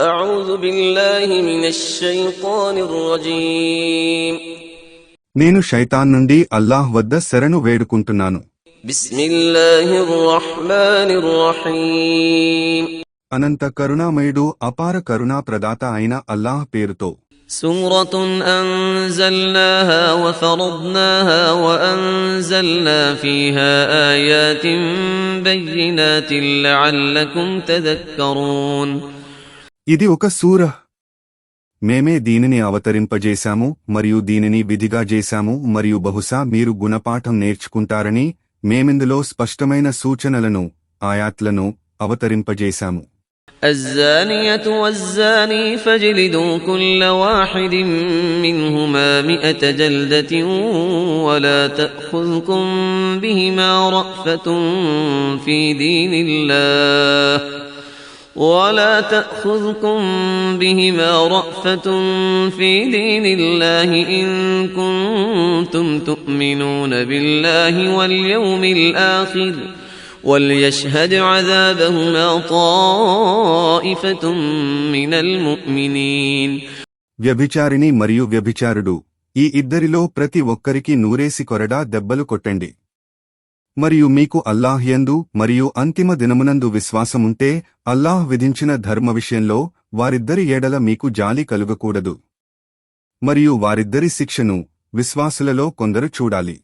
أعوذ بالله من الشيطان الرجيم నేను శైతాన్ నుండి అల్లాహ్ వద్ద శరణు వేడుకుంటున్నాను. بسم الله الرحمن الرحيم అనంత కరుణామయుడు అపార కరుణా ప్రదాత అయిన అల్లాహ్ పేరుతో. سورة أنزلناها وفرضناها وأنزلنا فيها آيات بينات لعلكم تذكرون. ఇది ఒక సూరహ్. మేమే దీనిని అవతరింపజేశాము మరియు దీనిని విధిగా చేశాము మరియు బహుశా మీరు గుణపాఠం నేర్చుకుంటారని మేమిందులో స్పష్టమైన సూచనలను ఆయాత్లను అవతరింపజేశాము. الزانية والزاني فاجلدوا كل واحد منهما 100 جلدة ولا تأخذكم بهما رأفة في دين الله إن كنتم تؤمنون بالله واليوم الآخر وليشهد عذابهما طائفة من المؤمنين. వ్యభిచారిణి మరియు వ్యభిచారుడు ఈ ఇద్దరిలో ప్రతి ఒక్కరికి నూరేసి కొరడా దెబ్బలు కొట్టండి. మరియు మీకు అల్లాహ్ యందు మరియు అంతిమ దినమునందు విశ్వాసముంటే అల్లాహ్ విధించిన ధర్మ విషయంలో వారిద్దరి ఏడల మీకు జాలి కలుగకూడదు. మరియు వారిద్దరి శిక్షను విశ్వాసులలో కొందరు చూడాలి.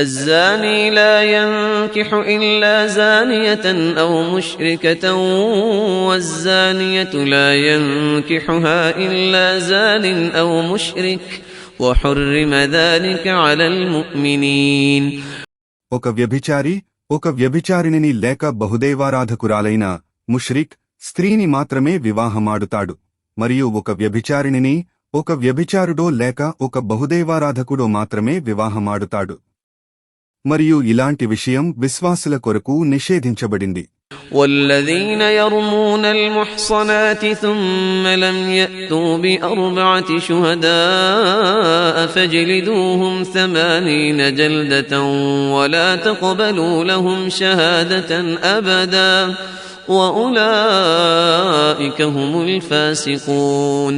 الزاني لا ينكح إلا زانية أو مشركة والزانية لا ينكحها إلا زان أو مشرك وحرم ذلك على المؤمنين. ఒక వ్యభిచారిణిని లేక బహుదైవారాధకురాలైన ముష్రిక్ స్త్రీని మాత్రమే వివాహమాడుతాడు. మరియు ఒక వ్యభిచారుడో లేక ఒక బహుదైవారాధకుడో మాత్రమే వివాహమాడుతాడు. మరియు ఇలాంటి విషయం విశ్వాసుల కొరకు నిషేధించబడింది. والذين يرمون المحصنات ثم لم يأتوا ب4 شهداء فاجلدوهم 80 جلدة ولا تقبلوا لهم شهادة أبدا وأولئك هم الفاسقون.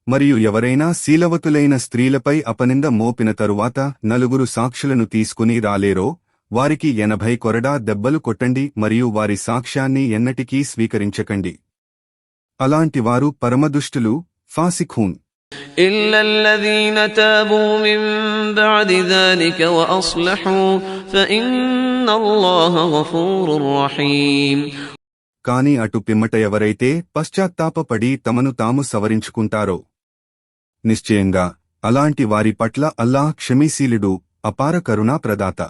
మరియు ఎవరైనా శీలవతులైన స్త్రీలపై అపనింద మోపిన తరువాత 4 సాక్షులను తీసుకుని రాలేరో వారికి 80 కొరడా దెబ్బలు కొట్టండి మరియు వారి సాక్ష్యాన్ని ఎన్నటికీ స్వీకరించకండి. అలాంటి వారు పరమదుష్టులు, ఫాసిఖూన్. إلا الذين تابوا من بعد ذلك وأصلحوا فإن الله غفور رحيم. కాని అటు పిమ్మట ఎవరైతే పశ్చాత్తాపపడి తమను తాము సవరించుకుంటారో నిశ్చయంగా అలాంటి వారి పట్ల అల్లాహ్ క్షమిశీలుడు, అపార కరుణా ప్రదాత.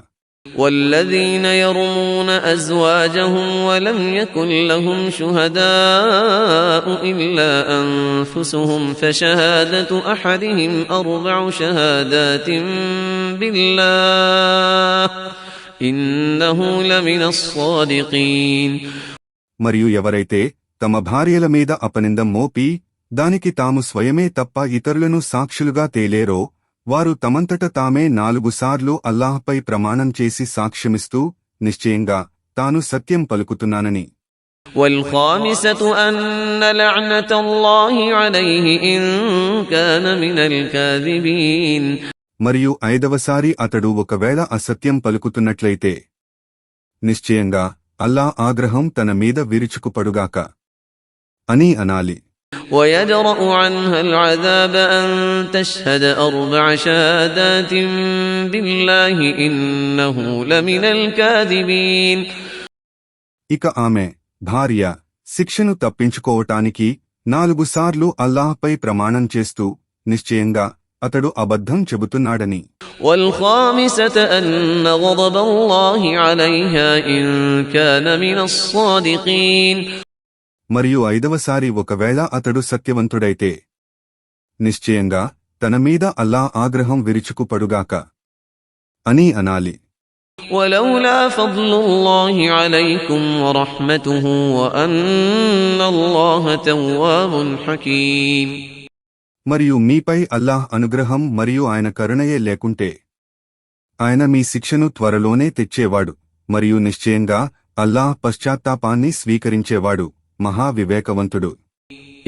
والذين يرمون أزواجهم ولم يكن لهم شهداء إلا أنفسهم فشهادة أحدهم 4 شهادات بالله إنه لمن الصادقين. మరియు ఎవరైతే తమ భార్యల మీద అపనిందం మోపి దానికి తాము స్వయమే తప్ప ఇతరులను సాక్షులుగా తేలేరో వారు తమంతట తామే 4 సార్లు అల్లాహ్పై ప్రమాణం చేసి సాక్ష్యమిస్తూ నిశ్చయంగా తాను సత్యం పలుకుతున్నానని. والخامسة أن لعنة الله عليه إن كان من الكاذبين. మరియు 5వసారి అతడు ఒకవేళ అసత్యం పలుకుతున్నట్లయితే నిశ్చయంగా అల్లా ఆగ్రహం తన మీద విరుచుకుపడుగాక అని అనాలి. ويدرأ عنها العذاب أن تشهد 4 شهادات بالله إنه لمن الكاذبين. ఇక ఆమె భార్య శిక్షను తప్పించుకోవటానికి 4 సార్లు అల్లాహ్పై ప్రమాణం చేస్తూ నిశ్చయంగా అతడు అబద్ధం చెబుతున్నాడని. والخامسة أن غضب الله عليها إن كان من الصادقين. మరియు 5వసారి ఒకవేళ అతడు సత్యవంతుడైతే నిశ్చయంగా తన మీద అల్లా ఆగ్రహం విరుచుకుపడుగాక అని అనాలి. ولولا فضل الله عليكم ورحمته وأن الله تواب حكيم. మరియు మీపై అల్లాహ్ అనుగ్రహం మరియు ఆయన కరుణయే లేకుంటే ఆయన మీ శిక్షను త్వరలోనే తెచ్చేవాడు మరియు నిశ్చయంగా అల్లాహ్ పశ్చాత్తాపాన్ని స్వీకరించేవాడు మహావివేకవంతుడు.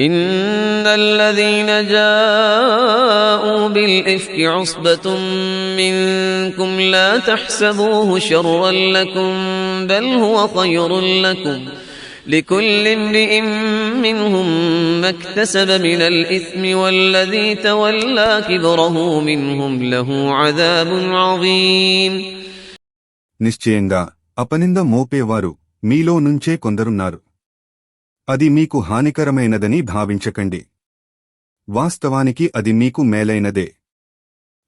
إن الذين جاءوا بالإفك عصبة منكم لا تحسبوه شرا لكم بل هو خير لكم لكل امرئ منهم ما اكتسب من الإثم والذي تولى كبره منهم له عذاب عظيم. నిశ్చయంగా అపనింద మోపేవారు మీలో నుంచే కొందరున్నారు. అది మీకు హానికరమైనదని భావించకండి. వాస్తవానికి అది మీకు మేలైనదే.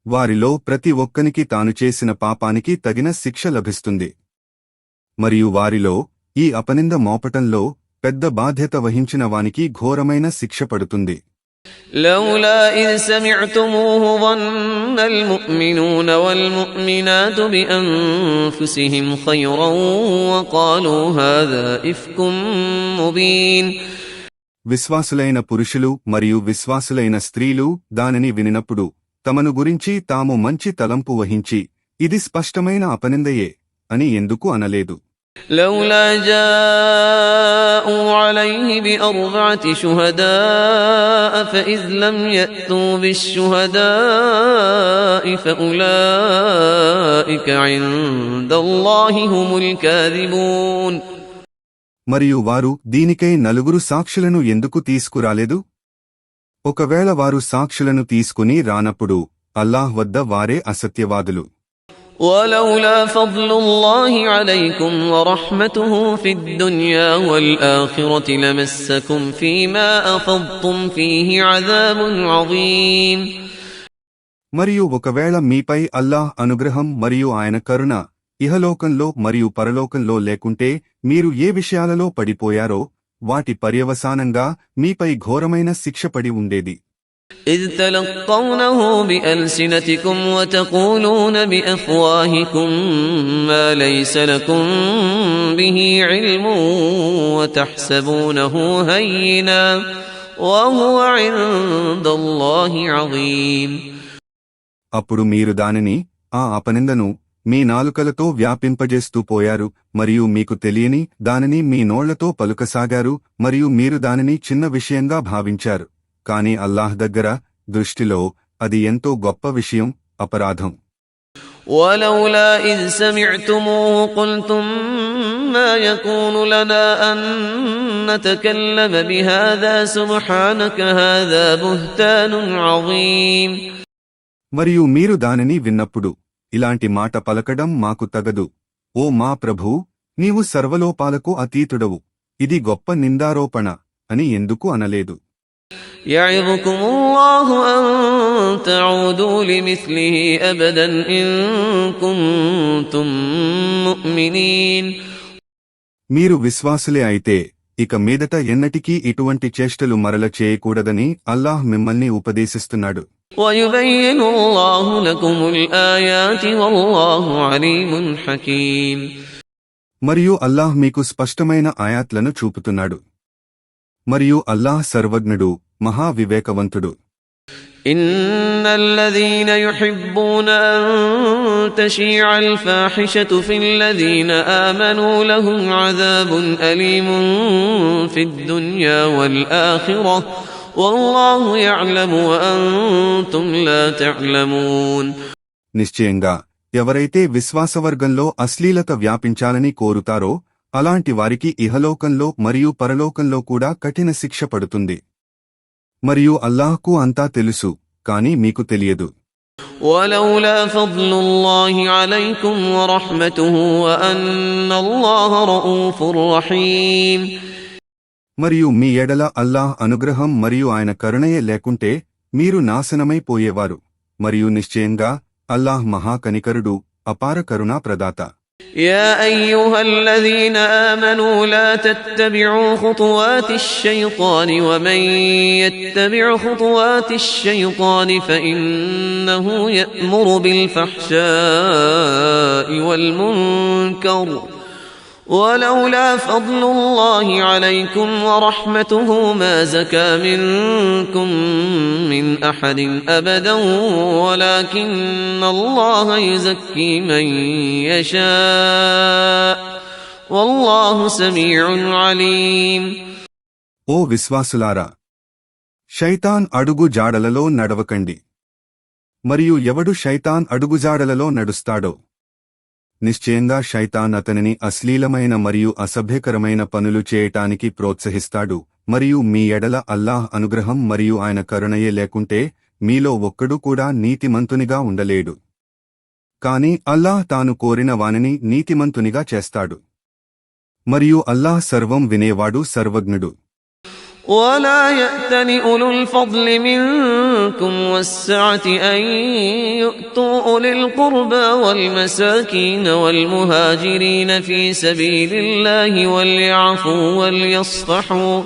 వారిలో ప్రతి ఒక్కనికి తాను చేసిన పాపానికి తగిన శిక్ష లభిస్తుంది. మరియు వారిలో ఈ అపనింద మోపటంలో పెద్ద బాధ్యత వహించిన వానికి ఘోరమైన శిక్ష పడుతుంది. لولا إذ سمعتموه ظن المؤمنون والمؤمنات بأنفسهم خيرا وقالوا هذا إفك مبين. విశ్వాసులైన పురుషులు మరియు విశ్వాసులైన స్త్రీలు దానిని వినినప్పుడు తమను గురించి తాము మంచి తలంపు వహించి ఇది స్పష్టమైన అపనిందయే అని ఎందుకు అనలేదు. لولا جاءوا عليه بأربعة شهداء فإذ لم يأتوا بالشهداء فأولئك عند الله هم الكاذبون. మరియు వారు దీనికై నలుగురు సాక్షులను ఎందుకు తీసుకురాలేదు? ఒకవేళ వారు సాక్షులను తీసుకుని రానప్పుడు అల్లాహ్ వద్ద వారే అసత్యవాదులు. ولولا فضل الله عليكم ورحمته في الدنيا والآخرة لمسكم فيما أفضتم فيه عذاب عظيم. మరియు ఒకవేళ మీపై అల్లాహ్ అనుగ్రహం మరియు ఆయన కరుణ ఇహలోకంలో మరియు పరలోకంలో లేకుంటే మీరు ఏ విషయాలలో పడిపోయారో వాటి పర్యవసానంగా మీపై ఘోరమైన శిక్ష పడి ఉండేది. إذ تلقونه بألسنتكم وتقولون بأفواهكم ما ليس لكم به علم وتحسبونه هينا وهو عند الله عظيم. అప్పుడు మీరు దానిని ఆ అపనిందను మీ నాలుకలతో వ్యాపింపజేస్తూ పోయారు మరియు మీకు తెలియని దానిని మీ నోళ్లతో పలుకసాగారు మరియు మీరు దానిని చిన్న విషయంగా భావించారు. కాని అల్లాహ్ దగ్గర దృష్టిలో అది ఎంతో గొప్ప విషయం, అపరాధం. ولولا إذ سمعتموه قلتم ما يكون لنا أن نتكلم بهذا سبحانك هذا بهتان عظيم. మరియు మీరు దానిని విన్నప్పుడు ఇలాంటి మాట పలకడం మాకు తగదు. ఓ మా ప్రభూ, నీవు సర్వలోపాలకు అతీతుడవు, ఇది గొప్ప నిందారోపణ అని ఎందుకు అనలేదు? يعظكم الله أن تعودوا لمثله أبدا إن كنتم مؤمنين. మీరు విశ్వాసులే అయితే ఇక మీదట ఎన్నటికీ ఇటువంటి చేష్టలు మరల చేయకూడదని అల్లాహ్ మిమ్మల్ని ఉపదేశిస్తున్నాడు. ويبين الله لكم الآيات والله عليم حكيم. మరియు అల్లాహ్ మీకు స్పష్టమైన ఆయాత్లను చూపుతున్నాడు. మరియు అల్లాహ్ సర్వజ్ఞుడు, మహావివేకవంతుడు. إن الذين يحبون أن تشيع الفاحشة في الذين آمنوا لهم عذاب أليم في الدنيا والآخرة والله يعلم وأنتم لا تعلمون. నిశ్చయంగా ఎవరైతే విశ్వాసవర్గంలో అశ్లీలత వ్యాపించాలని కోరుతారో అలాంటి వారికి ఇహలోకంలో మరియు పరలోకంలో కూడా కఠిన శిక్ష పడుతుంది. మరియు అల్లాహ్కు అంతా తెలుసు, కాని మీకు తెలియదు. ولولا فضل الله عليكم ورحمته وأن الله رؤوف رحيم. మరియు మీ ఎడల అల్లాహ్ అనుగ్రహం మరియు ఆయన కరుణయే లేకుంటే మీరు నాశనమైపోయేవారు. మరియు నిశ్చయంగా అల్లాహ్ మహాకనికరుడు, అపార కరుణా ప్రదాత. يا أيها الذين آمنوا لا تتبعوا خطوات الشيطان ومن يتبع خطوات الشيطان فإنه يأمر بالفحشاء والمنكر ولولا فضل الله عليكم ورحمته ما زكى منكم من أحد أبدا ولكن الله يزكي من يشاء والله سميع عليم. ఓ విశ్వాసులారా, శైతాన్ అడుగు జాడలలో నడవకండి. మరియు ఎవడు శైతాన్ అడుగుజాడలలో నడుస్తాడో నిశ్చయంగా శైతాన్ అతనిని అశ్లీలమైన మరియు అసభ్యకరమైన పనులు చేయటానికి ప్రోత్సహిస్తాడు. మరియు మీ ఎడల అల్లాహ్ అనుగ్రహం మరియు ఆయన కరుణయే లేకుంటే మీలో ఒక్కడు కూడా నీతిమంతునిగా ఉండలేడు. కాని అల్లాహ్ తాను కోరిన వానిని నీతిమంతునిగా చేస్తాడు. మరియు అల్లాహ్ సర్వం వినేవాడు, సర్వజ్ఞుడు. ولا يأتل أولو الفضل منكم والسعة أن يؤتوا أولي القربى والمساكين والمهاجرين في سبيل الله وليعفوا وليصفحوا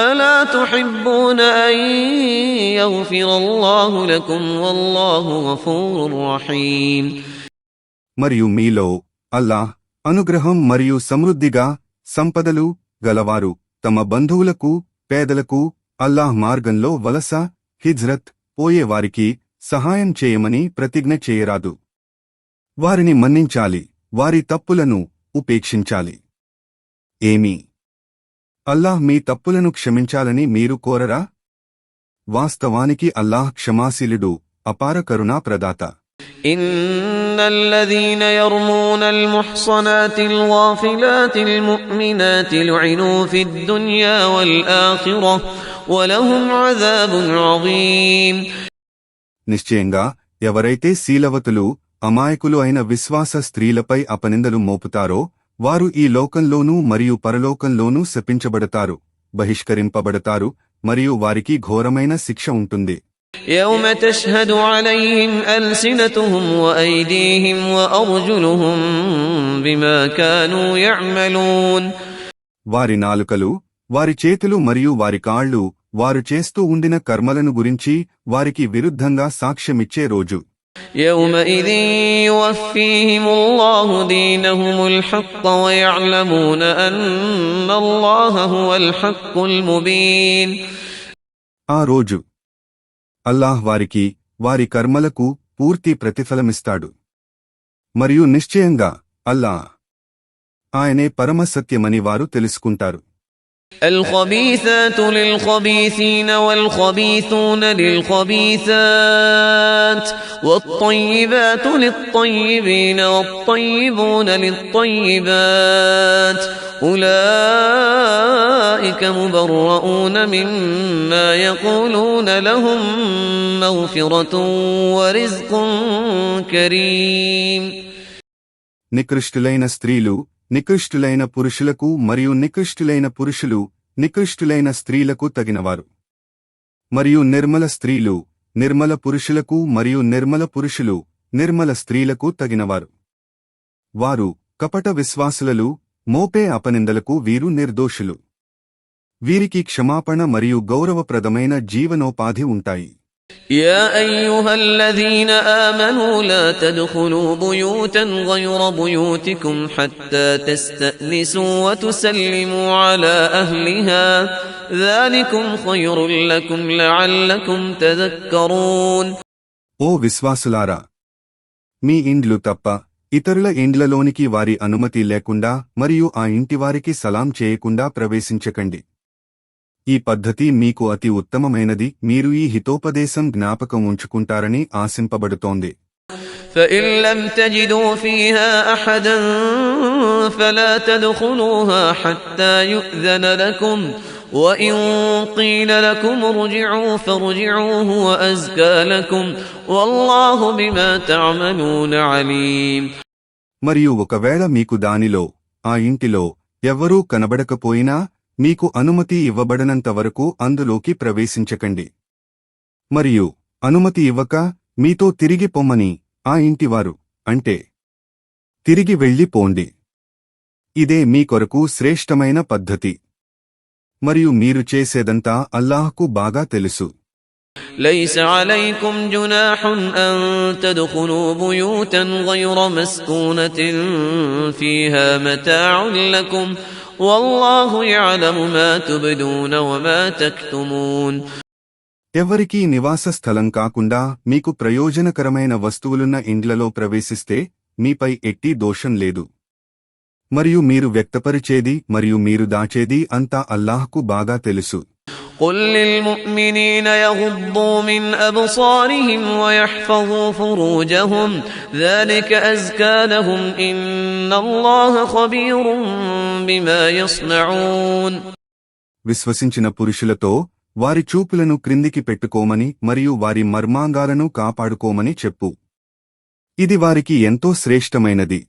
ألا تحبون أن يغفر الله لكم والله غفور رحيم. మరియు మీలో అల్లాహ్ అనుగ్రహం మరియు సమృద్ధిగా సంపదలు గలవారు తమ బంధువులకు, పేదలకు, అల్లాహ్ మార్గంలో వలస, హిజ్రత్ పోయేవారికి సహాయం చేయమని ప్రతిజ్ఞ చేయరాదు. వారిని మన్నించాలి, వారి తప్పులను ఉపేక్షించాలి. ఏమీ అల్లాహ్ మీ తప్పులను క్షమించాలని మీరు కోరరా? వాస్తవానికి అల్లాహ్ క్షమాశీలుడు, అపార కరుణా ప్రదాత. إن الذين يرمون المحصنات الغافلات المؤمنات لعنوا في الدنيا والآخرة ولهم عذاب عظيم. నిశ్చయంగా ఎవరైతే శీలవతులు, అమాయకులు అయిన విశ్వాస స్త్రీలపై అపనిందలు మోపుతారో వారు ఈ లోకంలోనూ మరియు పరలోకంలోనూ శపించబడతారు, బహిష్కరింపబడతారు, మరియు వారికి ఘోరమైన శిక్ష ఉంటుంది. يوم تشهد عليهم ألسنتهم وأيديهم وأرجلهم بما كانوا يعملون. వారి నాలుకలు, వారి చేతులు మరియు వారి కాళ్ళు వారు చేస్తూ ఉండిన కర్మలను గురించి వారికి విరుద్ధంగా సాక్ష్యమిచ్చే రోజు. يومئذ يوفيهم الله دينهم الحق ويعلمون أن الله هو الحق المبين. ఆ రోజు అల్లాహ్ వారికి వారి కర్మలకు పూర్తి ప్రతిఫలమిస్తాడు. మరియు నిశ్చయంగా అల్లాహ్ ఆయనే పరమసత్యమని వారు తెలుసుకుంటారు. الخبيثات للخبيثين والخبيثون للخبيثات والطيبات للطيبين والطيبون للطيبات أولئك مبرؤون مما يقولون لهم مغفرة ورزق كريم. నికృష్టులైన స్త్రీలు నికృష్టులైన పురుషులకు మరియు నికృష్టులైన పురుషులు నికృష్టులైన స్త్రీలకు తగినవారు. మరియు నిర్మల స్త్రీలు నిర్మల పురుషులకు మరియు నిర్మల పురుషులు నిర్మల స్త్రీలకు తగినవారు. వారు కపట విశ్వాసులలు, మోపే అపనిందలకు వీరు నిర్దోషులు. వీరికి క్షమాపణ మరియు గౌరవప్రదమైన జీవనోపాధి ఉంటాయి. يا أيها الذين آمنوا لا تدخلوا بيوتا غير بيوتكم حتى تستأنسوا وتسلموا على أهلها ذلكم خير لكم لعلكم تذكرون. ఓ విశ్వాసులారా, మీ ఇండ్లు తప్ప ఇతరుల ఇండ్లలోనికి వారి అనుమతి లేకుండా మరియు ఆ ఇంటివారికి సలాం చేయకుండా ప్రవేశించకండి. ఈ పద్ధతి మీకు అతి ఉత్తమమైనది, మీరు ఈ హితోపదేశం జ్ఞాపకం ఉంచుకుంటారని ఆశింపబడుతోంది. فإن لم تجدوا فيها أحدا فلا تدخلوها حتى يؤذن لكم وإن قيل لكم ارجعوا فارجعوا هو أزكى لكم والله بما تعملون عليم. మరియు ఒకవేళ మీకు దానిలో ఆ ఇంటిలో ఎవ్వరూ కనబడకపోయినా మీకు అనుమతి ఇవ్వబడనంత వరకు అందులోకి ప్రవేశించకండి. మరియు అనుమతి ఇవ్వక మీతో తిరిగి పొమ్మని ఆ ఇంటివారు అంటే తిరిగి వెళ్ళిపోండి. ఇదే మీ కొరకు శ్రేష్టమైన పద్ధతి. మరియు మీరు చేసేదంతా అల్లాహ్కు బాగా తెలుసు. ليس عليكم جناح أن تدخلوا بيوتا غير مسكونة فيها متاع لكم والله يعلم ما تبدون وما تكتمون. ఎవరికీ నివాస స్థలం కాకుండా మీకు ప్రయోజనకరమైన వస్తువులున్న ఇండ్లలో ప్రవేశిస్తే మీపై ఎట్టి దోషం లేదు. మరియు మీరు వ్యక్తపరిచేది మరియు మీరు దాచేది అంతా అల్లాహ్కు బాగా తెలుసు. قل للمؤمنين يغضوا من أبصارهم ويحفظوا فروجهم ذلك أزكى لهم إن الله خبير بما يصنعون. విశ్వసించిన పురుషులతో వారి చూపులను క్రిందికి పెట్టుకోమని మరియు వారి మర్మాంగాలను కాపాడుకోమని చెప్పు. ఇది వారికి ఎంతో శ్రేష్టమైనది.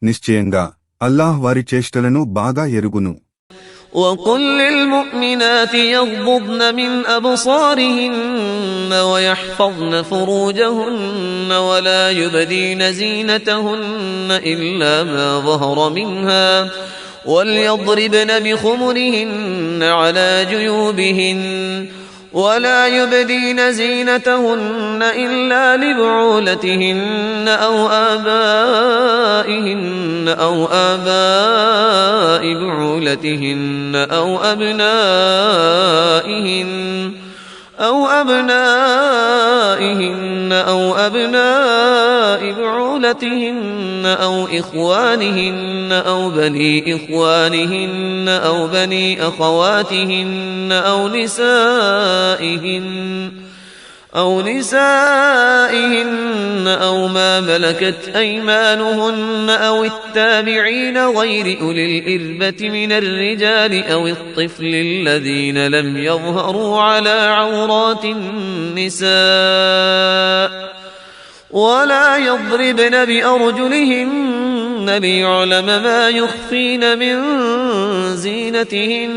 నిశ్చయంగా అల్లాహ్ వారి చేష్టలను బాగా ఎరుగును. وقل للمؤمنات يغضضن من أبصارهن ويحفظن فروجهن ولا يبدين زينتهن إلا ما ظهر منها وليضربن بخمرهن على جيوبهن ولا يبدين زينتهن إلا لبعولتهن أو آبائهن أو آباء بعولتهن أو أبنائهن أو أبناء بعولتهن أو إخوانهن أو بني إخوانهن أو بني أخواتهن أو نسائهن أو ما ملكت أيمانهن أو التابعين غير أولي الإربة من الرجال أو الطفل الذين لم يظهروا على عورات النساء ولا يضربن بأرجلهن ليعلم ما يخفين من زينتهن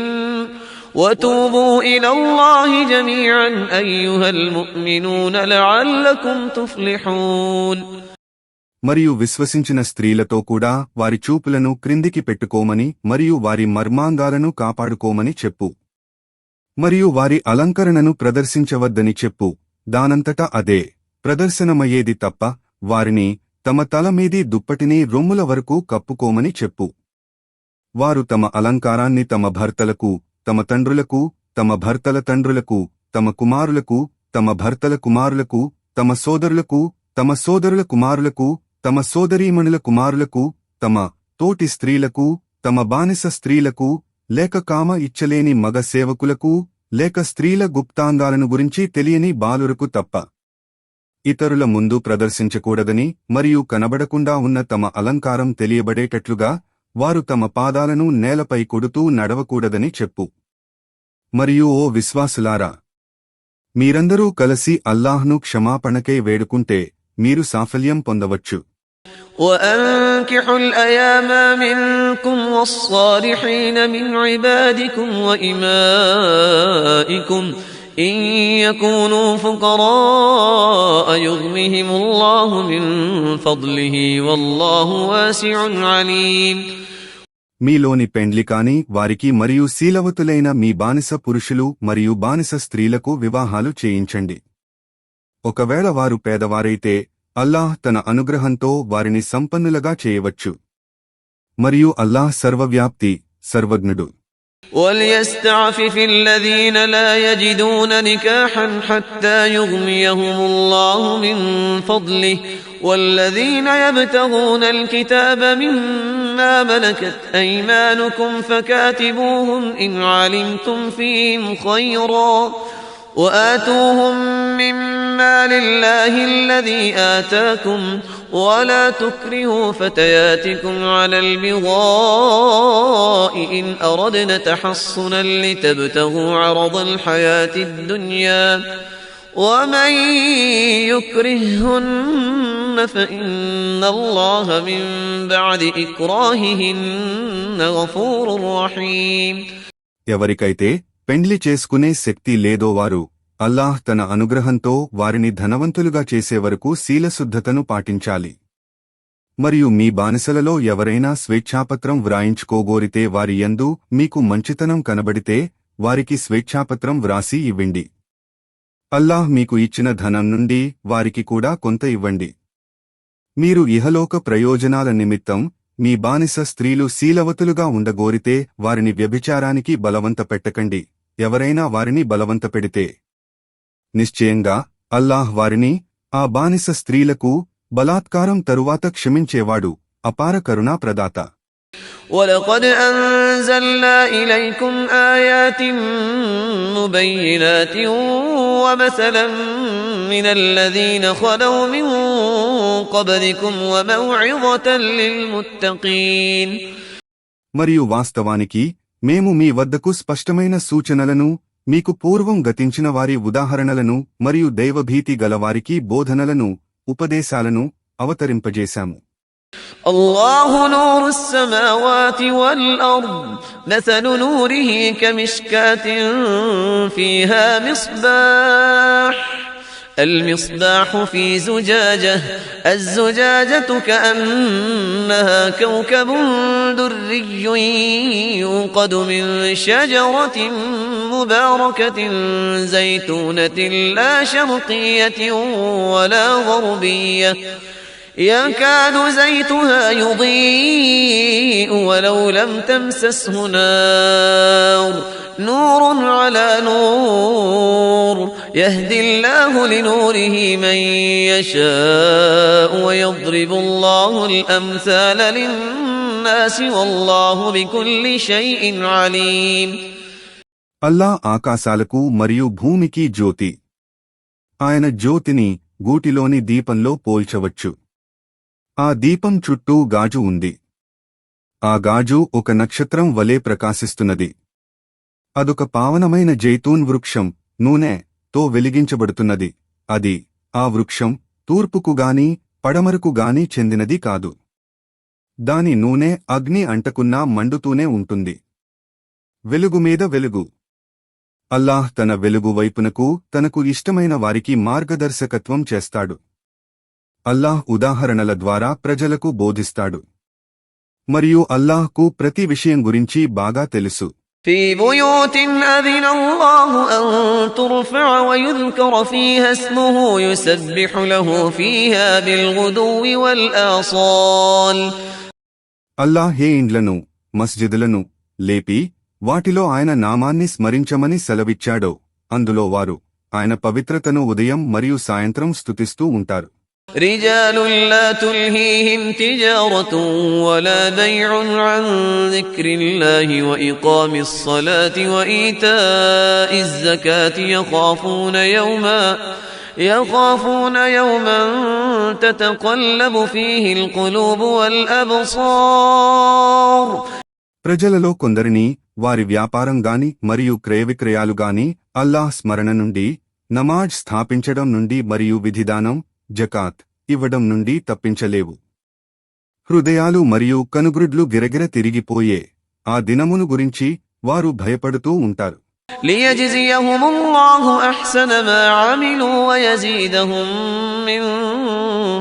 وتوبوا إلى الله جميعا أيها المؤمنون لعلكم تفلحون. మరియు విశ్వసించిన స్త్రీలతో కూడా వారి చూపులను క్రిందికి పెట్టుకోమని మరియు వారి మర్మాంగాలను కాపాడుకోమని చెప్పు. మరియు వారి అలంకరణను ప్రదర్శించవద్దని చెప్పు. దానంతటా అదే ప్రదర్శనమయ్యేది తప్ప వారిని తమ తల మీది దుప్పటిని రొమ్ముల వరకు కప్పుకోమని చెప్పు. వారు తమ అలంకారాన్ని తమ భర్తలకు, తమ తండ్రులకు, తమ భర్తల తండ్రులకు, తమ కుమారులకు, తమ భర్తల కుమారులకు, తమ సోదరులకు, తమ సోదరుల కుమారులకు, తమ సోదరీమణుల కుమారులకు, తమ తోటి స్త్రీలకు, తమ బానిస స్త్రీలకు, లేక కామ ఇచ్చలేని మగ సేవకులకు, లేక స్త్రీల గుప్తాంగాలను గురించి తెలియని బాలురకు తప్ప ఇతరుల ముందు ప్రదర్శించకూడదని మరియు కనబడకుండా ఉన్న తమ అలంకారం తెలియబడేటట్లుగా వారు తమ పాదాలను నేలపై కొడుతూ నడవకూడదని చెప్పు. మరియు ఓ విశ్వాసులారా, మీరందరూ కలిసి అల్లాహ్ను క్షమాపణకై వేడుకుంటే మీరు సాఫల్యం పొందవచ్చు. وأنكحوا الأيام منكم والصالحين من عبادكم وإمائكم إن يكونوا فقراء يغنهم الله من فضله والله واسع عليم. మీలోని పెండ్లి కాని వారికి మరియు శీలవతులైన మీ బానిస పురుషులు మరియు బానిస స్త్రీలకు వివాహాలు చేయించండి. ఒకవేళ వారు పేదవారైతే అల్లాహ్ తన అనుగ్రహంతో వారిని సంపన్నులుగా చేయవచ్చు. మరియు అల్లాహ్ సర్వవ్యాప్తి, సర్వజ్ఞుడు. وليستعفف الذين لا يجدون نكاحا حتى يغنيهم الله من فضله والذين يبتغون الكتاب مما ملكت أيمانكم فكاتبوهم إن علمتم فيهم خيرا وآتوهم مما لله الذي آتاكم ولا تكرهوا فتياتكم على البغاء إن أردنا تحصنا لتبتغوا عرض الحياة الدنيا ومن يكرههن فإن الله من بعد إكراههن غفور رحيم. ఎవరికైతే పెండ్లి చేసుకునే శక్తి లేదో వారు అల్లాహ్ తన అనుగ్రహంతో వారిని ధనవంతులుగా చేసేవరకు శీలశుద్ధతను పాటించాలి. మరియు మీ బానిసలలో ఎవరైనా స్వేచ్ఛాపత్రం వ్రాయించుకోగోరితే వారి యందు మీకు మంచితనం కనబడితే వారికి స్వేచ్ఛాపత్రం వ్రాసి ఇవ్వండి. అల్లాహ్ మీకు ఇచ్చిన ధనం నుండి వారికి కూడా కొంత ఇవ్వండి. మీరు ఇహలోక ప్రయోజనాల నిమిత్తం మీ బానిస స్త్రీలు శీలవతులుగా ఉండగోరితే వారిని వ్యభిచారానికి బలవంతపెట్టకండి. ఎవరైనా వారిని బలవంతపెడితే నిశ్చయంగా అల్లాహ్ వారిని, ఆ బానిస స్త్రీలకు బలాత్కారం తరువాత క్షమించేవాడు, అపార కరుణా ప్రదాత. ولقد أنزلنا إليكم آيات مبينات ومثلا من الذين خلوا من قبلكم وموعظة للمتقين. మరియు వాస్తవానికి మేము మీ వద్దకు స్పష్టమైన సూచనలను, మీకు పూర్వం గతించిన వారి ఉదాహరణలను మరియు దైవభీతి గలవారికి బోధనలను, ఉపదేశాలను అవతరింపజేశాము. الله نور السماوات والأرض مثل نوره كمشكاة فيها مصباح المصباح في زجاجة الزجاجة كأنها كوكب دري يوقد من شجرة مباركة زيتونة لا شرقية ولا غربية يكاد زيتها يضيء ولو لم تمسسه نار نور على نور يهدي الله لنوره من يشاء ويضرب الله الأمثال للناس والله بكل شيء عليم. అల్లా ఆకాశాలకు మరియు భూమికి జ్యోతి. ఆయన జ్యోతిని గూటిలోని దీపంలో పోల్చవచ్చు. ఆ దీపం చుట్టూ గాజు ఉంది. ఆ గాజు ఒక నక్షత్రం వలె ప్రకాశిస్తున్నది. అదొక పావనమైన జైతూన్ వృక్షం, నూనెతో వెలిగించబడుతున్నది. అది, ఆ వృక్షం తూర్పుకుగాని పడమరకుగాని చెందినది కాదు. దాని నూనె అగ్ని అంటకున్నా మండుతూనే ఉంటుంది. వెలుగుమీద వెలుగు. అల్లాహ్ తన వెలుగు వైపునకు తనకు ఇష్టమైన వారికి మార్గదర్శకత్వం చేస్తాడు. అల్లాహ్ ఉదాహరణల ద్వారా ప్రజలకు బోధిస్తాడు. మరియు అల్లాహ్కు ప్రతి విషయం గురించి బాగా తెలుసు. في بيوت أذن الله أن ترفع ويذكر فيها اسمه يسبح له فيها بالغدو والآصال. అల్లాహ్ ఏ ఇండ్లను, మస్జిదులను లేపి వాటిలో ఆయన నామాన్ని స్మరించమని సెలవిచ్చాడో అందులో వారు ఆయన పవిత్రతను ఉదయం మరియు సాయంత్రం స్తుతిస్తూ ఉంటారు. رجال لا تلهيهم تجارة ولا بيع عن ذكر الله وإقام الصلاة وإيتاء الزكاة يخافون يوما تتقلب فيه القلوب والأبصار. ప్రజలలో కొందరిని వారి వ్యాపారం గాని మరియు క్రయవిక్రయాలు గాని అల్లాహ్ స్మరణ నుండి, నమాజ్ స్థాపించడం నుండి మరియు విధిదానం, జకాత్ ఇవ్వడం నుండి తప్పించలేవు. హృదయాలు మరియు కనుగ్రుడ్లు గిరగిర తిరిగిపోయే ఆ దినమును గురించి వారు భయపడుతూ ఉంటారు. ليجزيهم الله أحسن ما عملوا ويزيدهم من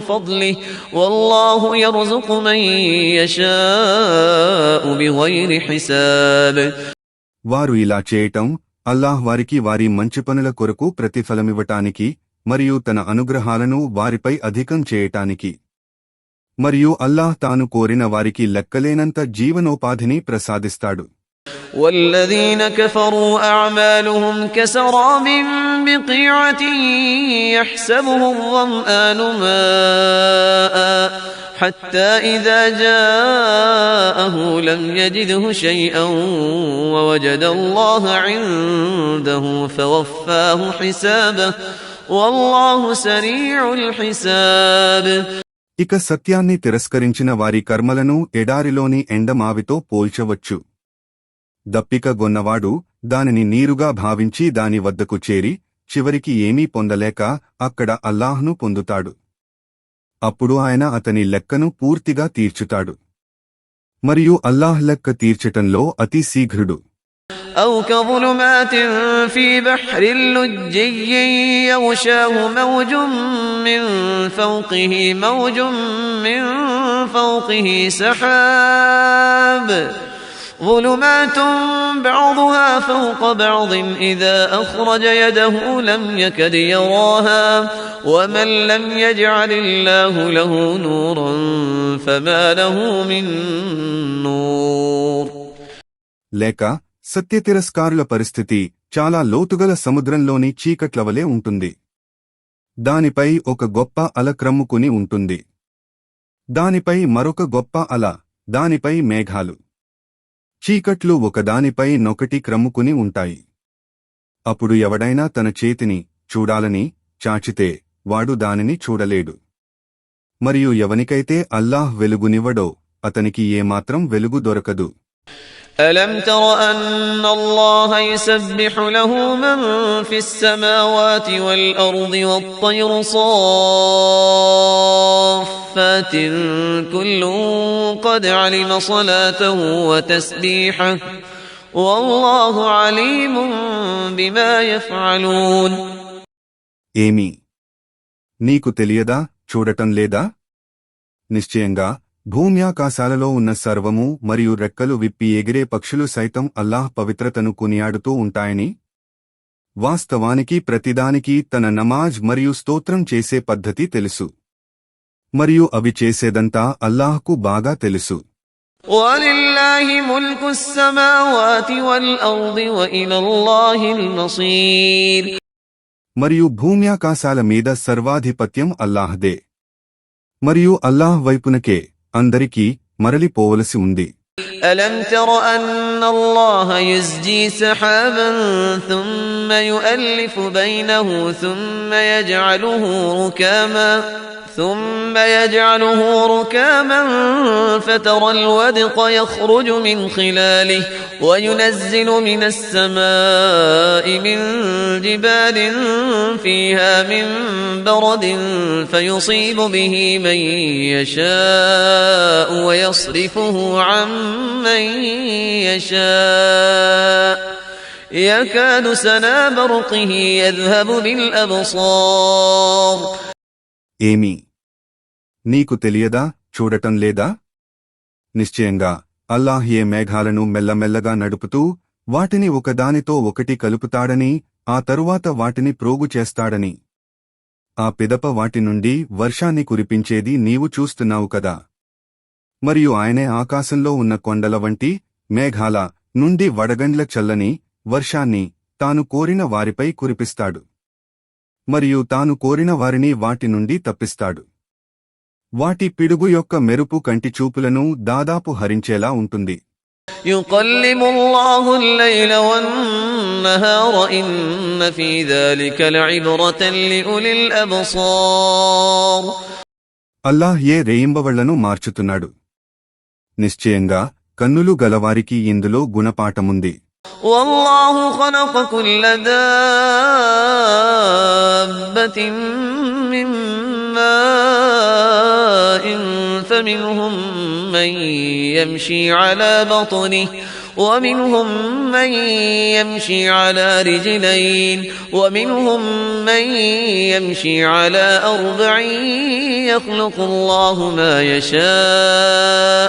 فضله والله يرزق من يشاء بغير حساب. వారు ఇలా చేయటం అల్లాహ్ వారికి వారి మంచి పనుల కొరకు ప్రతిఫలమివ్వటానికి మరియు తన అనుగ్రహాలను వారిపై అధికం చేయటానికి. మరియు అల్లాహ్ తాను కోరిన వారికి లెక్కలేనంత జీవనోపాధిని ప్రసాదిస్తాడు. والذين كفروا أعمالهم كسراب بقيعة يحسبه الظمآن ماء حتى إذا جاءه لم يجده شيئا ووجد الله عنده فوفاه حسابه والله سريع الحساب. ఇక సత్యాన్ని తిరస్కరించిన వారి కర్మలను ఎడారిలోని ఎండమావితో పోల్చవచ్చు. దప్పిక గొన్నవాడు దానిని నీరుగా భావించి దాని వద్దకు చేరి చివరికి ఏమీ పొందలేక అక్కడ అల్లాహ్ను పొందుతాడు. అప్పుడు ఆయన అతని లెక్కను పూర్తిగా తీర్చుతాడు. మరియు అల్లాహ్ లెక్క తీర్చటంలో అతి శీఘ్రుడు. أو كظلمات في بحر لجي يغشاه موج من فوقه موج من فوقه سحاب ظلمات بعضها فوق بعض إذا أخرج يده لم يكد يراها ومن لم يجعل الله له نورا فما له من نور. లేక సత్యతిరస్కారుల పరిస్థితి చాలా లోతుగల సముద్రంలోని చీకట్లవలే ఉంటుంది. దానిపై ఒక గొప్ప అల క్రమ్ముకుని ఉంటుంది. దానిపై మరొక గొప్ప అల, దానిపై మేఘాలు చీకట్లు ఒకదానిపై నొకటి క్రమ్ముకుని ఉంటాయి. అప్పుడు ఎవడైనా తన చేతిని చూడాలని చాచితే వాడు దానిని చూడలేడు. మరియు ఎవనికైతే అల్లాహ్ వెలుగునివ్వడో అతనికి ఏమాత్రం వెలుగు దొరకదు. ألم تر أن الله يسبح له من في السماوات والأرض والطير صافات كل قد علم صلاته وتسبيحه والله عليم بما يفعلون. ఏమి నీకు తెలియదా, చూడటం లేదా? నిశ్చయంగా భూమ్యాకాశాలలో ఉన్న సర్వము మరియు రెక్కలు విప్పి ఎగిరే పక్షులు సైతం అల్లాహ్ పవిత్రతను కొనియాడుతూ ఉంటాయని. వాస్తవానికి ప్రతిదానికి తన నమాజ్ మరియు స్తోత్రం చేసే పద్ధతి తెలుసు, మరియు అవి చేసేదంతా అల్లాహ్కు బాగా తెలుసు. وَلِلَّهِ مُلْكُ السَّمَاوَاتِ وَالْأَرْضِ وَإِلَى اللَّهِ الْمَصِيرُ. మరియు భూమ్యాకాశాల మీద సర్వాధిపత్యం అల్లాహ్దే, మరియు అల్లాహ్ వైపునకే అందరికీ మరలిపోవలసి ఉంది. ألم تر أن الله يزجي سحابا ثم يؤلف بينه ثم يجعله ركاما فترى الودق يخرج من خلاله وينزل من السماء من جبال فيها من برد فيصيب به من يشاء ويصرفه عن من يشاء يكاد سنا برقه يذهب بالأبصار. ఏమి నీకు తెలియదా, చూడటం లేదా? నిశ్చయంగా అల్లాహ్ ఏ మేఘాలను మెల్లమెల్లగా నడుపుతూ వాటిని ఒకదానితో ఒకటి కలుపుతాడని, ఆ తరువాత వాటిని ప్రోగు చేస్తాడని, ఆ పిదప వాటి నుండి వర్షాన్ని కురిపించేది నీవు చూస్తున్నావు కదా. మరియు ఆయనే ఆకాశంలో ఉన్న కొండల వంటి మేఘాల నుండి వడగండ్ల చల్లని వర్షాన్ని తాను కోరిన వారిపై కురిపిస్తాడు, మరియు తాను కోరిన వారిని వాటి నుండి తప్పిస్తాడు. వాటి పిడుగు యొక్క మెరుపు కంటి చూపులను దాదాపు హరించేలా ఉంటుంది. يقلب الله الليل والنهار إن في ذلك لعبرة لأولي الأبصار. అల్లాహ్ ఏ రేయింబవళ్లను మార్చుతున్నాడు. నిశ్చయంగా కన్నులు గలవారికి ఇందులో గుణపాఠముంది. والله خلق كل دابة من ماء فمنهم من يمشي على بطنه ومنهم من يمشي على رجلين ومنهم من يمشي على أربع يخلق الله ما يشاء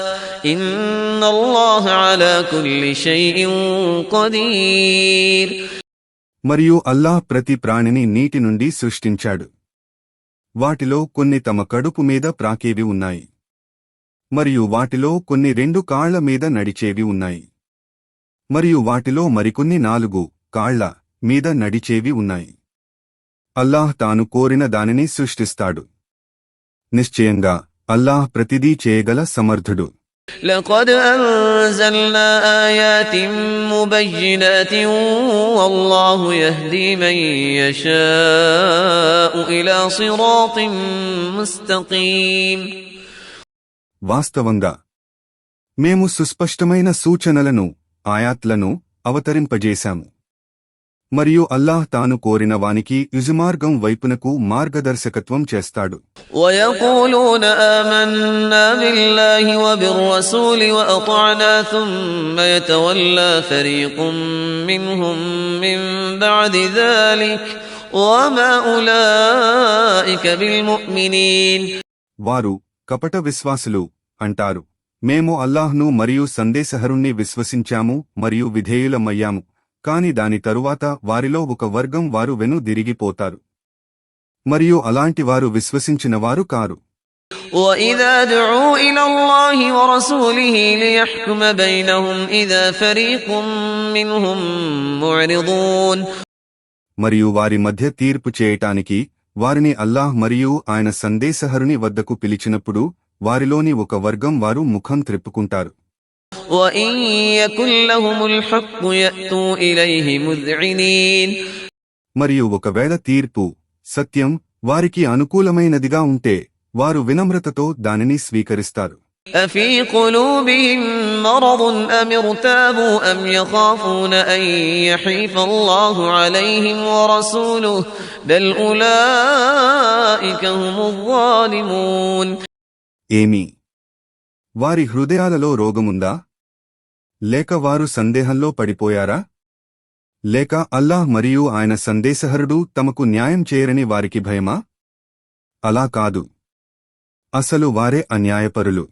إن الله على كل شيء قدير. మరియు అల్లాహ్ ప్రతి ప్రాణిని నీటి నుండి సృష్టించాడు. వాటిలో కొన్ని తమ కడుపు మీద ప్రాకేవి ఉన్నాయి, మరియు వాటిలో కొన్ని 2 కాళ్ల మీద నడిచేవి ఉన్నాయి, మరియు వాటిలో మరికొన్ని 4 కాళ్ల మీద నడిచేవి ఉన్నాయి. అల్లాహ్ తాను కోరిన దానిని సృష్టిస్తాడు. నిశ్చయంగా అల్లాహ్ ప్రతిదీ చేయగల సమర్థుడు. لقد أنزلنا آيات مبينات والله يهدي من يشاء إلى صراط مستقيم. వాస్తవంగా మేము సుస్పష్టమైన సూచనలను, ఆయాత్లను అవతరింపజేశాము, మరియు అల్లాహ్ తాను కోరిన వానికి యుజమార్గం వైపునకు మార్గదర్శకత్వం చేస్తాడు. ويقولون آمنا بالله وبالرسول وأطعنا ثم يتولى فريق منهم من بعد ذلك وما أولئك بالمؤمنين. వారు కపట విశ్వాసులు అంటారు, మేము అల్లాహ్ను మరియు సందేశహరుణ్ణి విశ్వసించాము మరియు విధేయులమయ్యాము, కాని దాని తరువాత వారిలో ఒక వర్గం వారు వెనుదిరిగిపోతారు, మరియు అలాంటి వారు విశ్వసించినవారు కారు. وَإِذَا دُعُوا إِلَى اللَّهِ وَرَسُولِهِ لِيَحْكُمَ بَيْنَهُمْ إِذَا فَرِيقٌ مِّنْهُمْ مُعْرِضُونَ. మరియు వారి మధ్య తీర్పు చేయటానికి వారిని అల్లాహ్ మరియు ఆయన సందేశహరుని వద్దకు పిలిచినప్పుడు వారిలోని ఒక వర్గం వారు ముఖం త్రిప్పుకుంటారు. وإن يكن لهم الحق يأتوا إليه مذعنين మరియు ఒకవేళ తీర్పు సత్యం వారికి అనుకూలమైనదిగా ఉంటే వారు వినమ్రతతో దానిని స్వీకరిస్తారు. أفي قلوبهم مرض أم ارتابوا أم يخافون أن يحيف الله عليهم ورسوله بل أولئك هم الظالمون ఏమి వారి హృదయాలలో రోగముందా? లేక వారు సందేహంలో పడిపోయారా? లేక అల్లాహ్ మరియు ఆయన సందేశహరుడు తమకు న్యాయం చేయరని వారికి భయమా? అలా కాదు, అసలు వారే అన్యాయపరులు.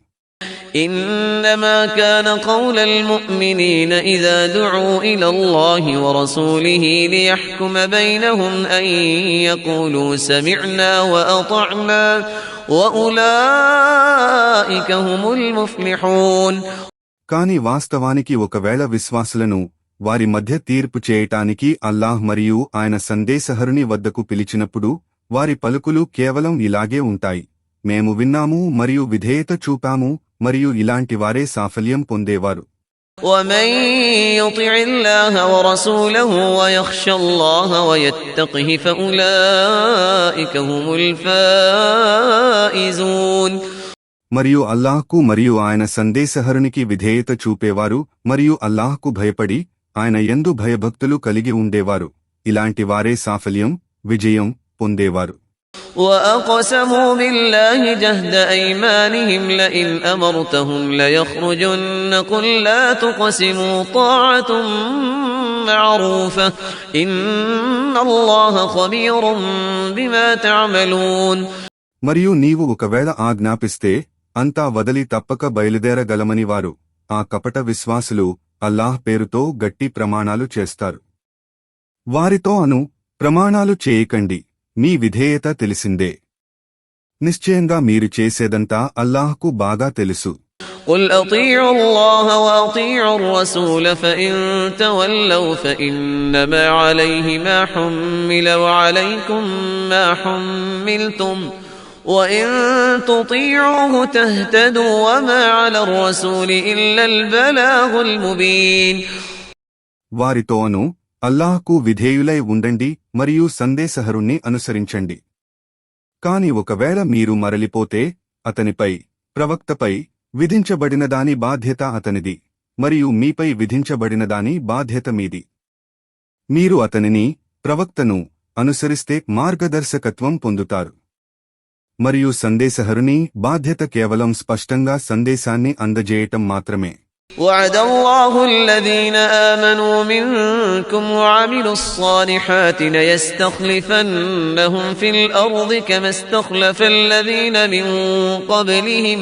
إنما كان قول المؤمنين إذا دعوا إلى الله ورسوله ليحكم بينهم أن يقولوا سمعنا وأطعنا وأولئك هم المفلحون కాని వాస్తవానికి ఒకవేళ విశ్వాసులను వారి మధ్య తీర్పు చేయటానికి అల్లాహ్ మరియు ఆయన సందేశహరుని వద్దకు పిలిచినప్పుడు వారి పలుకులు కేవలం ఇలాగే ఉంటాయి: మేము విన్నాము మరియు విధేయత చూపాము, మరియు ఇలాంటి వారే సాఫల్యం పొందేవారు. ومن يطع الله ورسوله ويخشى الله ويتقه فأولئك هم الفائزون మరియు అల్లాహ్కు మరియు ఆయన సందేశహరునికి విధేయత చూపేవారు మరియు అల్లాహ్కు భయపడి ఆయన యందు భయభక్తులు కలిగి ఉండేవారు, ఇలాంటి వారే సాఫల్యం విజయం పొందేవారు. وأقسموا بالله جهد أيمانهم لئن أمرتهم ليخرجن قل لا تقسموا طاعة معروفة إن الله خبير بما تعملون మరియు నీవు ఒకవేళ ఆజ్ఞాపిస్తే అంతా వదలి తప్పక బయలుదేరగలమని వారు, ఆ కపట విశ్వాసులు అల్లాహ్ పేరుతో గట్టి ప్రమాణాలు చేస్తారు. వారితో అను, ప్రమాణాలు చేయకండి, మీ విధేయత తెలిసిందే. నిశ్చయంగా మీరు చేసేదంతా అల్లాహ్కు బాగా తెలుసు. قل أطيعوا الله وأطيعوا الرسول فإن تولوا فإنما عليه ما حمل وعليكم ما حملتم وإن تطيعوه تهتدوا وما على الرسول إلا البلاغ المبين వారితోను, అల్లాహ్కు విధేయులై ఉండండి మరియు సందేశహరుణ్ణి అనుసరించండి. కాని ఒకవేళ మీరు మరలిపోతే అతనిపై, ప్రవక్తపై విధించబడిన దాని బాధ్యత అతనిది, మరియు మీపై విధించబడిన దాని బాధ్యత మీది. మీరు అతనిని, ప్రవక్తను అనుసరిస్తే మార్గదర్శకత్వం పొందుతారు. మరియు సందేశహరుని బాధ్యత కేవలం స్పష్టంగా సందేశాన్ని అందజేయటం మాత్రమే. وعد الله الذين آمنوا منكم وعملوا الصالحات ليستخلفنهم في الأرض كما استخلف الذين من قبلهم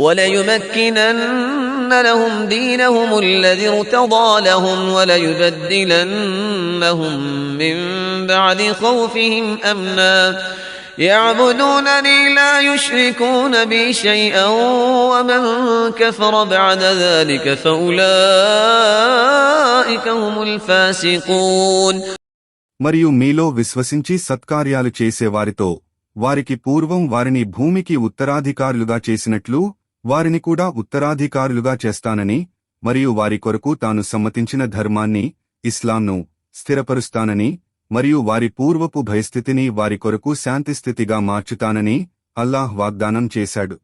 وليمكنن لهم دينهم الذي ارتضى لهم وليبدلنهم من بعد خوفهم أمنا يعبدونني لا يشركون بي شيئا ومن كفر بعد ذلك فأولئك هم الفاسقون మరియు మీలో విశ్వసించి సత్కార్యాలు చేసేవారితో వారికి పూర్వం వారిని భూమికి ఉత్తరాధికారులుగా చేసినట్లు వారిని కూడా ఉత్తరాధికారులుగా చేస్తానని, మరియు వారి కొరకు తాను సమ్మతించిన ధర్మాన్ని, ఇస్లాంను స్థిరపరుస్తానని, మరియు వారి పూర్వపు భయస్థితిని వారి కొరకు శాంతిస్థితిగా మార్చుతానని అల్లాహ్ వాగ్దానం చేశాడు.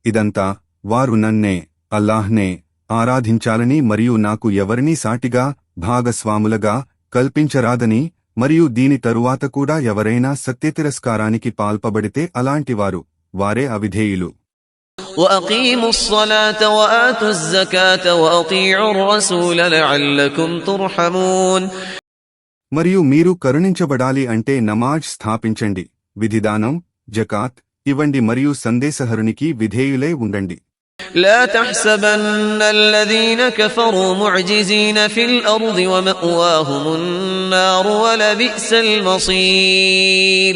ఇదంతా వారు నన్నే, అల్లాహ్నే ఆరాధించాలని మరియు నాకు ఎవరినీ సాటిగా భాగస్వాములుగా కల్పించరాదని, మరియు దీని తరువాత కూడా ఎవరైనా సత్యతిరస్కారానికి పాల్పబడితే అలాంటివారు, వారే అవిధేయులు. وأقيموا الصلاة وآتوا الزكاة وأطيعوا الرسول لعلكم ترحمون మరియు మీరు కరుణించబడాలి అంటే నమాజ్ స్థాపించండి, విధిదానం, జకాత్ ఇవ్వండి మరియు సందేశహరునికి విధేయులై ఉండండి. لا تحسبن الذين كفروا معجزين في الأرض ومأواهم النار ولبئس المصير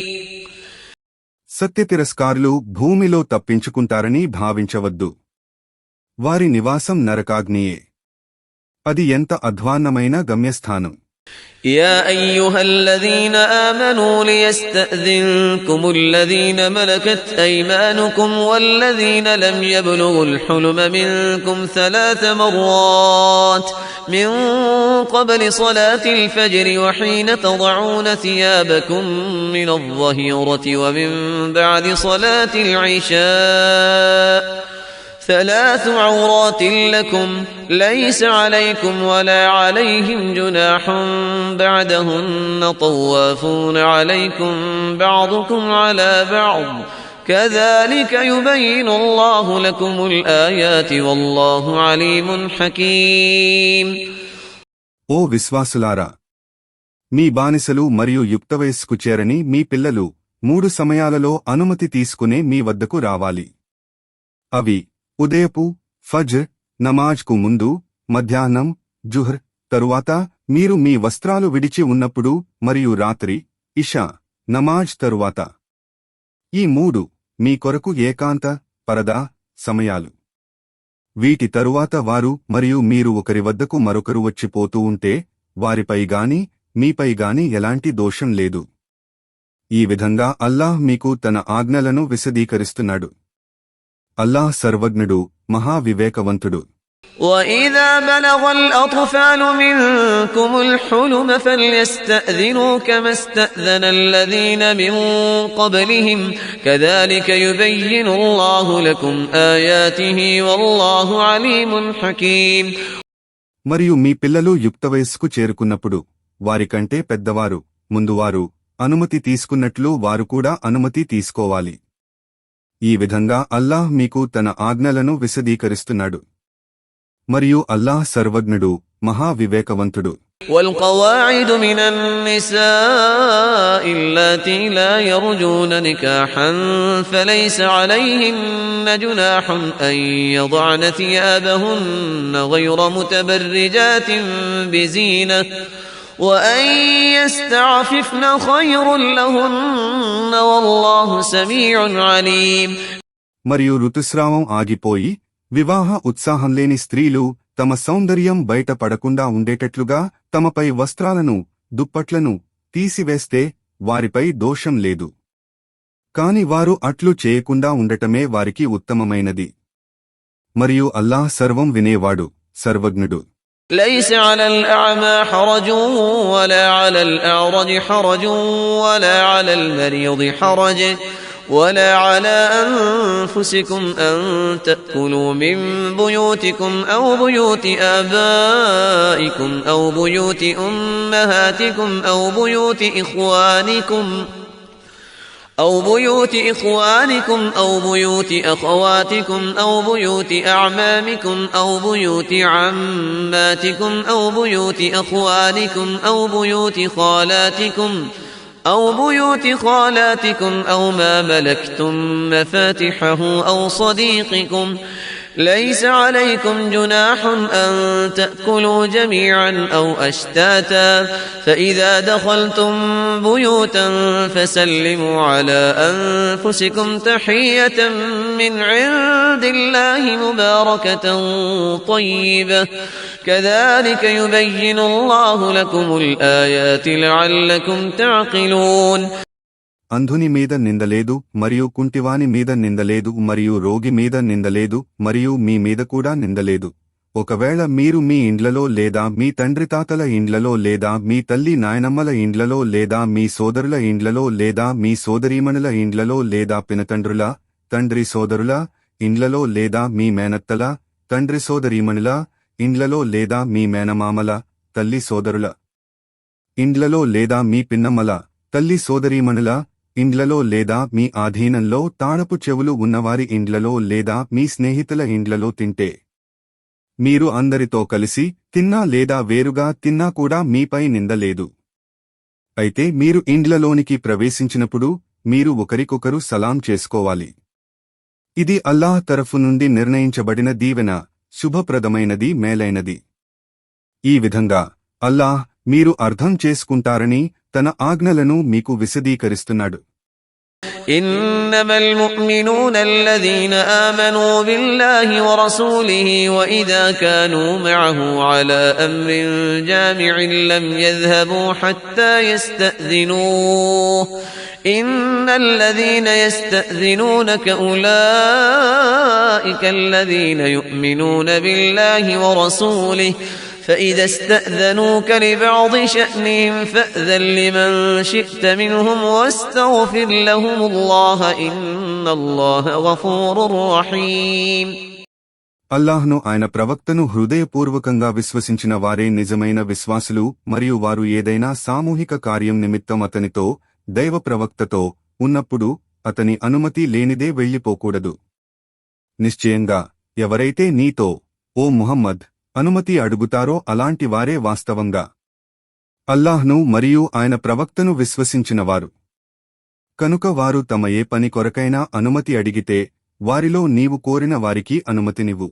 సత్యతిరస్కారులు భూమిలో తప్పించుకుంటారని భావించవద్దు. వారి నివాసం నరకాగ్నియే. అది ఎంత అధ్వాన్నమైన గమ్యస్థానం. يا أيها الذين آمنوا ليستأذنكم الذين ملكت أيمانكم والذين لم يبلغوا الحلم منكم 3 مرات من قبل صلاة الفجر وحين تضعون ثيابكم من الظهيرة ومن بعد صلاة العشاء 3 عورات لكم ليس عليكم ولا عليهم جناح بعدهن طوافون عليكم بعضكم على بعض كذلك يبين الله لكم الآيات والله عليم حكيم. ఓ విశ్వాసులారా, మీ బానిసలు మరియు యుక్త వయస్సుకు చేరని మీ పిల్లలు 3 సమయాలలో అనుమతి తీసుకునే మీ వద్దకు రావాలి. అవి ఉదయపు ఫజ్ర్ నమాజ్కు ముందు, మధ్యాహ్నం జుహర్ తరువాత మీరు మీ వస్త్రాలు విడిచి ఉన్నప్పుడు మరియు రాత్రి ఇషా నమాజ్ తరువాత. ఈ 3 మీ కొరకు ఏకాంత పరదా సమయాలు. వీటి తరువాత వారు మరియు మీరు ఒకరి వద్దకు మరొకరు వచ్చిపోతూ ఉంటే వారిపై గాని మీపై గాని ఎలాంటి దోషం లేదు. ఈ విధంగా అల్లాహ్ మీకు తన ఆజ్ఞలను విశదీకరిస్తున్నాడు. అల్లాహ్ సర్వజ్ఞుడు, మహావివేకవంతుడు. وَإِذَا بَلَغَ الْأَطْفَالُ مِنكُمُ الْحُلُمَ فَلْيَسْتَأْذِنُوا كَمَا اسْتَأْذَنَ الَّذِينَ مِن قَبْلِهِمْ كَذَلِكَ يُبَيِّنُ اللَّهُ لَكُمْ آيَاتِهِ وَاللَّهُ عَلِيمٌ حَكِيمٌ. మరియు మీ పిల్లలు యుక్త వయస్సుకు చేరుకున్నప్పుడు వారికంటే పెద్దవారు ముందువారు అనుమతి తీసుకున్నట్లు వారు కూడా అనుమతి తీసుకోవాలి. ఈ విధంగా అల్లాహ్ మీకు తన ఆజ్ఞలను విశదీకరిస్తున్నాడు. మరియు అల్లాహ్ సర్వజ్ఞుడు, మహావివేకవంతుడు. والقواعد من النساء اللاتي لا يرجون نكاحا فليس عليهن جناح أن يضعن ثيابهن غير متبرجات بزينة وأن يستعففن خير لهن والله سميع عليم. మరియు ఋతుస్రావం ఆగిపోయి వివాహ ఉత్సాహం లేని స్త్రీలు తమ సౌందర్యం బయటపడకుండా ఉండేటట్లుగా తమపై వస్త్రాలను దుప్పట్లను తీసివేస్తే వారిపై దోషం లేదు. కాని వారు అట్లు చేయకుండా ఉండటమే వారికి ఉత్తమమైనది. మరియు అల్లాహ్ సర్వం వినేవాడు, సర్వజ్ఞుడు. ليس على الأعمى حرج ولا على الأعرج حرج ولا على المريض حرج ولا على أنفسكم أن تأكلوا من بيوتكم أو بيوت آبائكم أو بيوت أمهاتكم أو بيوت إخوانكم أو بيوت إخوانكم أو بيوت أخواتكم أو بيوت أعمامكم أو بيوت عماتكم أو بيوت أخوالكم أو بيوت خالاتكم أو ما ملكتم مفاتحه أو صديقكم ليس عليكم جناح أن تأكلوا جميعا أو أشتاتا فإذا دخلتم بيوتا فسلموا على أنفسكم تحية من عند الله مباركة طيبة كذلك يبين الله لكم الآيات لعلكم تعقلون. అంధుని మీద నిందలేదు మరియు కుంటివాని మీద నిందలేదు మరియు రోగి మీద నిందలేదు మరియు మీ మీద కూడా నిందలేదు. ఒకవేళ మీరు మీ ఇండ్లలో లేదా మీ తండ్రి తాతల ఇండ్లలో లేదా మీ తల్లి నాయనమ్మల ఇండ్లలో లేదా మీ సోదరుల ఇండ్లలో లేదా మీ సోదరీమణుల ఇండ్లలో లేదా పినతండ్రుల తండ్రి సోదరుల ఇండ్లలో లేదా మీ మేనత్తల తండ్రి సోదరీమణుల ఇండ్లలో లేదా మీ మేనమామల తల్లి సోదరుల ఇండ్లలో లేదా మీ పిన్నమ్మల తల్లి సోదరీమణుల ఇండ్లలో లేదా మీ ఆధీనంలో తాళపు చెవులు ఉన్నవారి ఇండ్లలో లేదా మీ స్నేహితుల ఇండ్లలో తింటే మీరు అందరితో కలిసి తిన్నా లేదా వేరుగా తిన్నా కూడా మీపై నిందలేదు. అయితే మీరు ఇండ్లలోనికి ప్రవేశించినప్పుడు మీరు ఒకరికొకరు సలాం చేసుకోవాలి. ఇది అల్లాహ్ తరఫు నుండి నిర్ణయించబడిన దీవెన, శుభప్రదమైనది, మేలైనది. ఈ విధంగా అల్లాహ్ మీరు అర్థం చేసుకుంటారని తన ఆజ్ఞలను మీకు విశదీకరిస్తున్నాడు. إنما المؤمنون الذين آمنوا بالله ورسوله وإذا كانوا معه على أمر جامع لم يذهبوا حتى يستأذنوه إن الذين يستأذنونك أولئك الذين يؤمنون بالله ورسوله فإذا استأذنوك لبعض شأنهم فأذن لمن شئت منهم واستغفر لهم الله إن الله غفور رحيم. అల్లాహ్ను ఆయన ప్రవక్తను హృదయపూర్వకంగా విశ్వసించిన వారే నిజమైన విశ్వాసులు మరియు వారు ఏదైనా సామూహిక కార్యం నిమిత్తం అతనితో దైవ ప్రవక్తతో ఉన్నప్పుడు అతని అనుమతి లేనిదే వెళ్ళిపోకూడదు. నిశ్చయంగా ఎవరైతే నీతో ఓ ముహమ్మద్ అనుమతి అడుగుతారో అలాంటి వారే వాస్తవంగా అల్లాహ్ను మరియు ఆయన ప్రవక్తను విశ్వసించినవారు. కనుక వారు తమ ఏ పని కొరకైనా అనుమతి అడిగితే వారిలో నీవు కోరిన వారికి అనుమతినివ్వు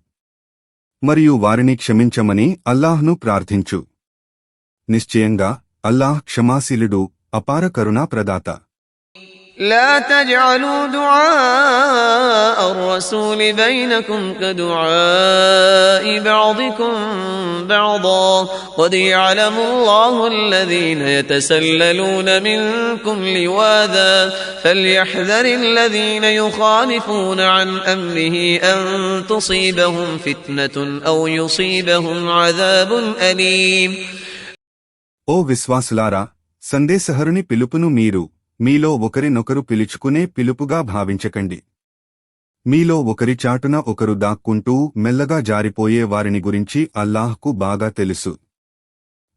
మరియు వారిని క్షమించమని అల్లాహ్ను ప్రార్థించు. నిశ్చయంగా అల్లాహ్ క్షమాశీలుడు అపార కరుణా ప్రదాత. لا تجعلوا دعاء الرسول بينكم كدعاء بعضكم بعضا قد يعلم الله الذين يتسللون منكم لواذا فليحذر الذين يخالفون عن أمره أن تصيبهم فتنة أو يصيبهم عذاب أليم. ఓ విశ్వాసులారా, సందేశహరుని పిలుపును మీరు మీలో ఒకరినొకరు పిలుచుకునే పిలుపుగా భావించకండి. మీలో ఒకరి చాటున ఒకరు దాక్కుంటూ మెల్లగా జారిపోయే వారిని గురించి అల్లాహ్కు బాగా తెలుసు.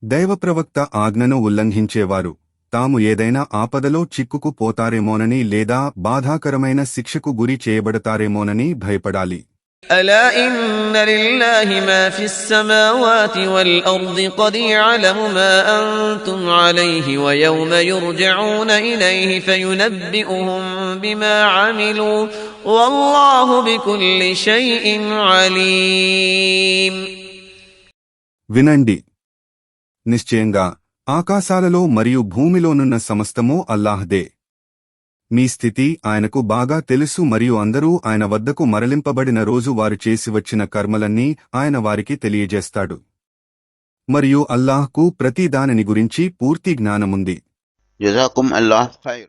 దైవప్రవక్త ఆజ్ఞను ఉల్లంఘించేవారు తాము ఏదైనా ఆపదలో చిక్కుకుపోతారేమోనని లేదా బాధాకరమైన శిక్షకు గురి చేయబడతారేమోనని భయపడాలి. ألا إن لله ما في السماوات والأرض قد يعلم ما أنتم عليه ويوم يرجعون إليه فينبئهم بما عملوا والله بكل شيء عليم. వినండి, నిశ్చయంగా ఆకాశాలలో మరియు భూమిలోనున్న సమస్తమూ అల్లాహ్దే. మీ స్థితి ఆయనకు బాగా తెలుసు మరియు అందరూ ఆయన వద్దకు మరలింపబడిన రోజు వారు చేసి వచ్చిన కర్మలన్నీ ఆయన వారికి తెలియజేస్తాడు. మరియు అల్లాహ్కు ప్రతి దానిని గురించి పూర్తి జ్ఞానముంది. జజాకుం అల్లాహ్ ఖైర్.